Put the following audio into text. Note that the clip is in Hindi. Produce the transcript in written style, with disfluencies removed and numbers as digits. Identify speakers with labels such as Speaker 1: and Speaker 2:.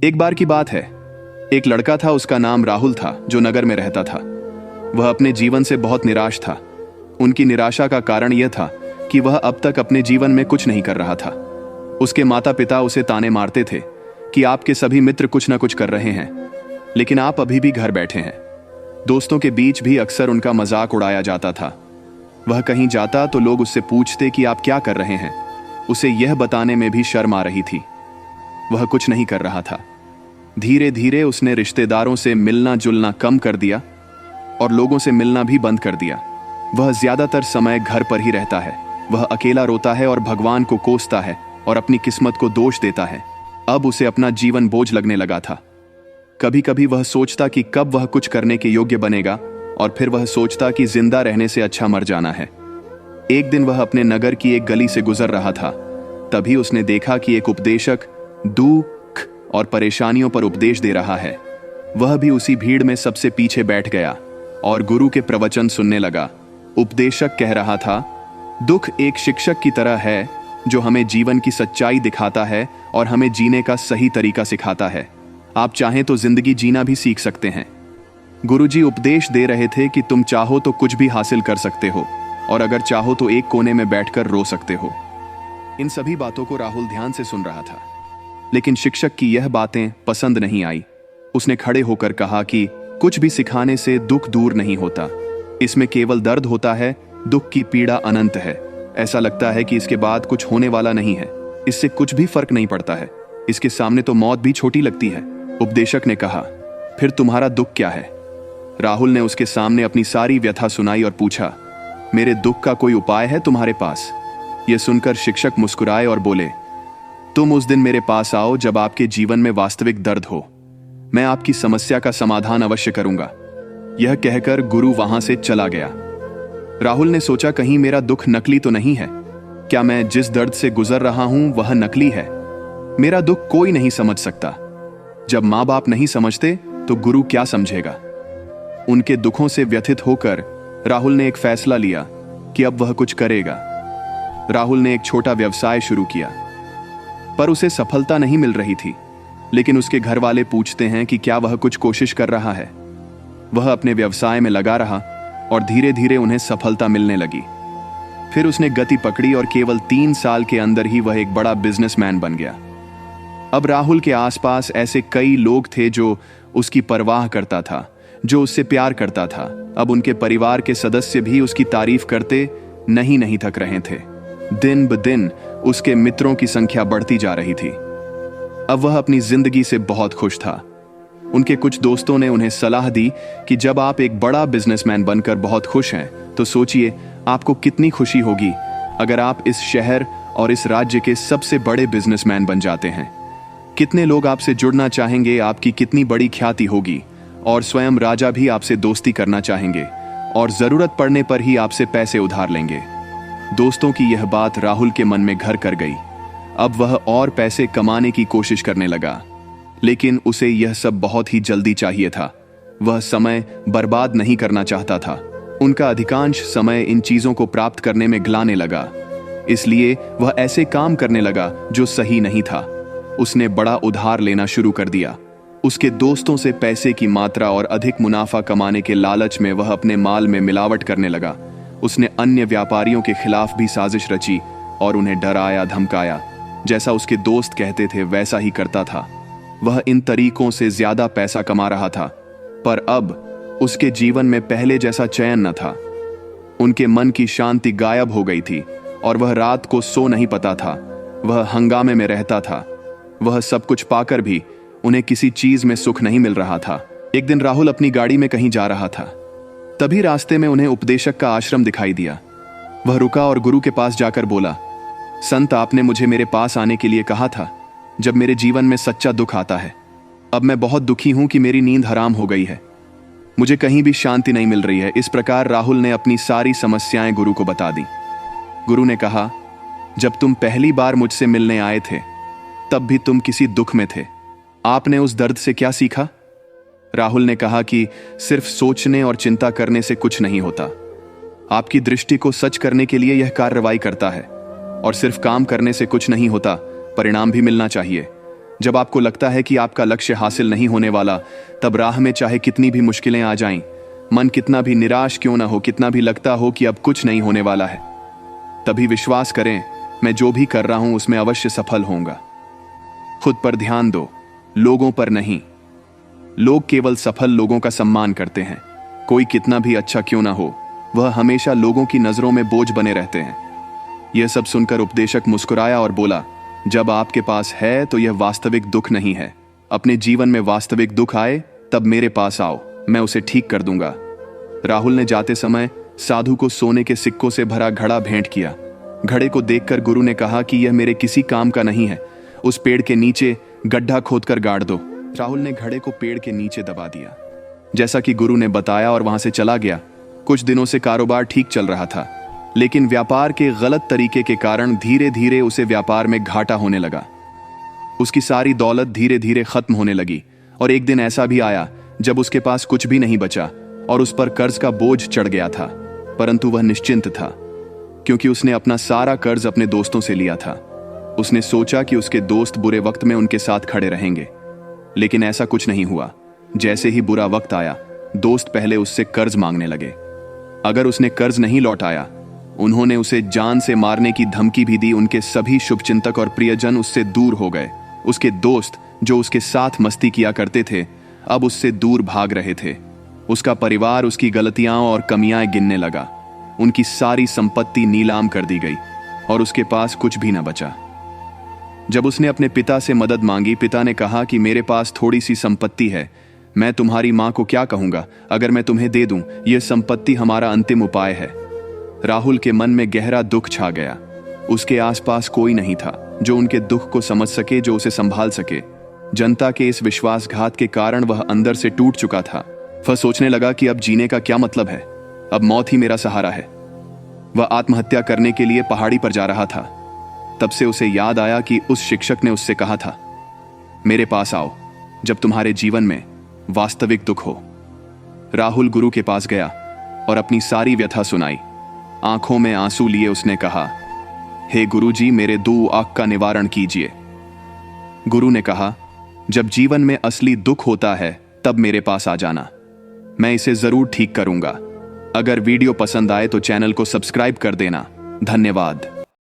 Speaker 1: एक बार की बात है, एक लड़का था, उसका नाम राहुल था, जो नगर में रहता था। वह अपने जीवन से बहुत निराश था। उनकी निराशा का कारण यह था कि वह अब तक अपने जीवन में कुछ नहीं कर रहा था। उसके माता पिता उसे ताने मारते थे कि आपके सभी मित्र कुछ ना कुछ कर रहे हैं, लेकिन आप अभी भी घर बैठे हैं। दोस्तों के बीच भी अक्सर उनका मजाक उड़ाया जाता था। वह कहीं जाता तो लोग उससे पूछते कि आप क्या कर रहे हैं। उसे यह बताने में भी शर्म आ रही थी। वह कुछ नहीं कर रहा था। धीरे धीरे उसने रिश्तेदारों से मिलना जुलना कम कर दिया और लोगों से मिलना भी बंद कर दिया। वह ज्यादातर समय घर पर ही रहता है। वह अकेला रोता है और भगवान को कोसता है और अपनी किस्मत को दोष देता है। अब उसे अपना जीवन बोझ लगने लगा था। कभी कभी वह सोचता कि कब वह कुछ करने के योग्य बनेगा, और फिर वह सोचता कि जिंदा रहने से अच्छा मर जाना है। एक दिन वह अपने नगर की एक गली से गुजर रहा था। तभी उसने देखा कि एक उपदेशक दुख और परेशानियों पर उपदेश दे रहा है। वह भी उसी भीड़ में सबसे पीछे बैठ गया और गुरु के प्रवचन सुनने लगा। उपदेशक कह रहा था, दुख एक शिक्षक की तरह है जो हमें जीवन की सच्चाई दिखाता है और हमें जीने का सही तरीका सिखाता है। आप चाहें तो जिंदगी जीना भी सीख सकते हैं। गुरुजी उपदेश दे रहे थे कि तुम चाहो तो कुछ भी हासिल कर सकते हो, और अगर चाहो तो एक कोने में बैठकर रो सकते हो। इन सभी बातों को राहुल ध्यान से सुन रहा था, लेकिन शिक्षक की यह बातें पसंद नहीं आई। उसने खड़े होकर कहा कि कुछ भी सिखाने से दुख दूर नहीं होता। इसमें केवल दर्द होता है। दुख की पीड़ा अनंत है। ऐसा लगता है कि इसके बाद कुछ होने वाला नहीं है। इससे कुछ भी फर्क नहीं पड़ता है। इसके सामने तो मौत भी छोटी लगती है। उपदेशक ने कहा, फिर तुम्हारा दुख क्या है? राहुल ने उसके सामने अपनी सारी व्यथा सुनाई और पूछा, मेरे दुख का कोई उपाय है तुम्हारे पास? यह सुनकर शिक्षक मुस्कुराए और बोले, तुम उस दिन मेरे पास आओ जब आपके जीवन में वास्तविक दर्द हो। मैं आपकी समस्या का समाधान अवश्य करूंगा। यह कहकर गुरु वहां से चला गया। राहुल ने सोचा, कहीं मेरा दुख नकली तो नहीं है? क्या मैं जिस दर्द से गुजर रहा हूं वह नकली है? मेरा दुख कोई नहीं समझ सकता। जब माँ बाप नहीं समझते तो गुरु क्या समझेगा? उनके दुखों से व्यथित होकर राहुल ने एक फैसला लिया कि अब वह कुछ करेगा। राहुल ने एक छोटा व्यवसाय शुरू किया, पर उसे सफलता नहीं मिल रही थी। लेकिन उसके घर वाले पूछते हैं कि क्या वह कुछ कोशिश कर रहा है। वह अपने व्यवसाय में लगा रहा और धीरे धीरे उन्हें सफलता मिलने लगी। फिर उसने गति पकड़ी और केवल 3 साल के अंदर ही वह एक बड़ा बिजनेसमैन बन गया। अब राहुल के आसपास ऐसे कई लोग थे जो उसकी परवाह करता था, जो उससे प्यार करता था। अब उनके परिवार के सदस्य भी उसकी तारीफ करते नहीं थक रहे थे। दिन ब दिन उसके मित्रों की संख्या बढ़ती जा रही थी। अब वह अपनी जिंदगी से बहुत खुश था। उनके कुछ दोस्तों ने उन्हें सलाह दी कि जब आप एक बड़ा बिजनेसमैन बनकर बहुत खुश हैं, तो सोचिए आपको कितनी खुशी होगी अगर आप इस शहर और इस राज्य के सबसे बड़े बिजनेसमैन बन जाते हैं। कितने लोग आपसे जुड़ना चाहेंगे, आपकी कितनी बड़ी ख्याति होगी, और स्वयं राजा भी आपसे दोस्ती करना चाहेंगे और जरूरत पड़ने पर ही आपसे पैसे उधार लेंगे। दोस्तों की यह बात राहुल के मन में घर कर गई। अब वह और पैसे कमाने की कोशिश करने लगा, लेकिन उसे यह सब बहुत ही जल्दी चाहिए था। वह समय बर्बाद नहीं करना चाहता था। उनका अधिकांश समय इन चीजों को प्राप्त करने में गलाने लगा। इसलिए वह ऐसे काम करने लगा जो सही नहीं था। उसने बड़ा उधार लेना शुरू कर दिया। उसके दोस्तों से पैसे की मात्रा और अधिक मुनाफा कमाने के लालच में वह अपने माल में मिलावट करने लगा। उसने अन्य व्यापारियों के खिलाफ भी साजिश रची और उन्हें डराया धमकाया। जैसा उसके दोस्त कहते थे वैसा ही करता था। वह इन तरीकों से ज्यादा पैसा कमा रहा था, पर अब उसके जीवन में पहले जैसा चैन न था। उनके मन की शांति गायब हो गई थी और वह रात को सो नहीं पाता था। वह हंगामे में रहता था। वह सब कुछ पाकर भी उन्हें किसी चीज में सुख नहीं मिल रहा था। एक दिन राहुल अपनी गाड़ी में कहीं जा रहा था। तभी रास्ते में उन्हें उपदेशक का आश्रम दिखाई दिया। वह रुका और गुरु के पास जाकर बोला, संत, आपने मुझे मेरे पास आने के लिए कहा था जब मेरे जीवन में सच्चा दुख आता है। अब मैं बहुत दुखी हूं कि मेरी नींद हराम हो गई है। मुझे कहीं भी शांति नहीं मिल रही है। इस प्रकार राहुल ने अपनी सारी समस्याएं गुरु को बता दी। गुरु ने कहा, जब तुम पहली बार मुझसे मिलने आए थे तब भी तुम किसी दुख में थे। आपने उस दर्द से क्या सीखा? राहुल ने कहा कि सिर्फ सोचने और चिंता करने से कुछ नहीं होता। आपकी दृष्टि को सच करने के लिए यह कार्रवाई करता है, और सिर्फ काम करने से कुछ नहीं होता, परिणाम भी मिलना चाहिए। जब आपको लगता है कि आपका लक्ष्य हासिल नहीं होने वाला, तब राह में चाहे कितनी भी मुश्किलें आ जाएं, मन कितना भी निराश क्यों ना हो, कितना भी लगता हो कि अब कुछ नहीं होने वाला है, तभी विश्वास करें, मैं जो भी कर रहा हूं उसमें अवश्य सफल होऊंगा। खुद पर ध्यान दो, लोगों पर नहीं। लोग केवल सफल लोगों का सम्मान करते हैं। कोई कितना भी अच्छा क्यों ना हो, वह हमेशा लोगों की नजरों में बोझ बने रहते हैं। यह सब सुनकर उपदेशक मुस्कुराया और बोला, जब आपके पास है तो यह वास्तविक दुख नहीं है। अपने जीवन में वास्तविक दुख आए तब मेरे पास आओ, मैं उसे ठीक कर दूंगा। राहुल ने जाते समय साधु को सोने के सिक्कों से भरा घड़ा भेंट किया। घड़े को देखकर गुरु ने कहा कि यह मेरे किसी काम का नहीं है, उस पेड़ के नीचे गड्ढा खोदकर गाड़ दो। राहुल ने घड़े को पेड़ के नीचे दबा दिया, जैसा कि गुरु ने बताया, और वहां से चला गया। कुछ दिनों से कारोबार ठीक चल रहा था, लेकिन व्यापार के गलत तरीके के कारण धीरे धीरे उसे व्यापार में घाटा होने लगा। उसकी सारी दौलत धीरे धीरे खत्म होने लगी, और एक दिन ऐसा भी आया जब उसके पास कुछ भी नहीं बचा और उस पर कर्ज का बोझ चढ़ गया था। परंतु वह निश्चिंत था, क्योंकि उसने अपना सारा कर्ज अपने दोस्तों से लिया था। उसने सोचा कि उसके दोस्त बुरे वक्त में उनके साथ खड़े रहेंगे, लेकिन ऐसा कुछ नहीं हुआ। जैसे ही बुरा वक्त आया, दोस्त पहले उससे कर्ज मांगने लगे। अगर उसने कर्ज नहीं लौटाया, उन्होंने उसे जान से मारने की धमकी भी दी। उनके सभी शुभचिंतक और प्रियजन उससे दूर हो गए। उसके दोस्त जो उसके साथ मस्ती किया करते थे, अब उससे दूर भाग रहे थे। उसका परिवार उसकी गलतियां और कमियां गिनने लगा। उनकी सारी संपत्ति नीलाम कर दी गई और उसके पास कुछ भी न बचा। जब उसने अपने पिता से मदद मांगी, पिता ने कहा कि मेरे पास थोड़ी सी संपत्ति है, मैं तुम्हारी मां को क्या कहूंगा अगर मैं तुम्हें दे दूं। यह संपत्ति हमारा अंतिम उपाय है। राहुल के मन में गहरा दुख छा गया। उसके आसपास कोई नहीं था जो उनके दुख को समझ सके, जो उसे संभाल सके। जनता के इस विश्वासघात के कारण वह अंदर से टूट चुका था। वह सोचने लगा कि अब जीने का क्या मतलब है, अब मौत ही मेरा सहारा है। वह आत्महत्या करने के लिए पहाड़ी पर जा रहा था। तब से उसे याद आया कि उस शिक्षक ने उससे कहा था, मेरे पास आओ जब तुम्हारे जीवन में वास्तविक दुख हो। राहुल गुरु के पास गया और अपनी सारी व्यथा सुनाई। आंखों में आंसू लिए उसने कहा, हे गुरुजी, मेरे दो आंख का निवारण कीजिए। गुरु ने कहा, जब जीवन में असली दुख होता है तब मेरे पास आ जाना, मैं इसे जरूर ठीक करूंगा। अगर वीडियो पसंद आए तो चैनल को सब्सक्राइब कर देना। धन्यवाद।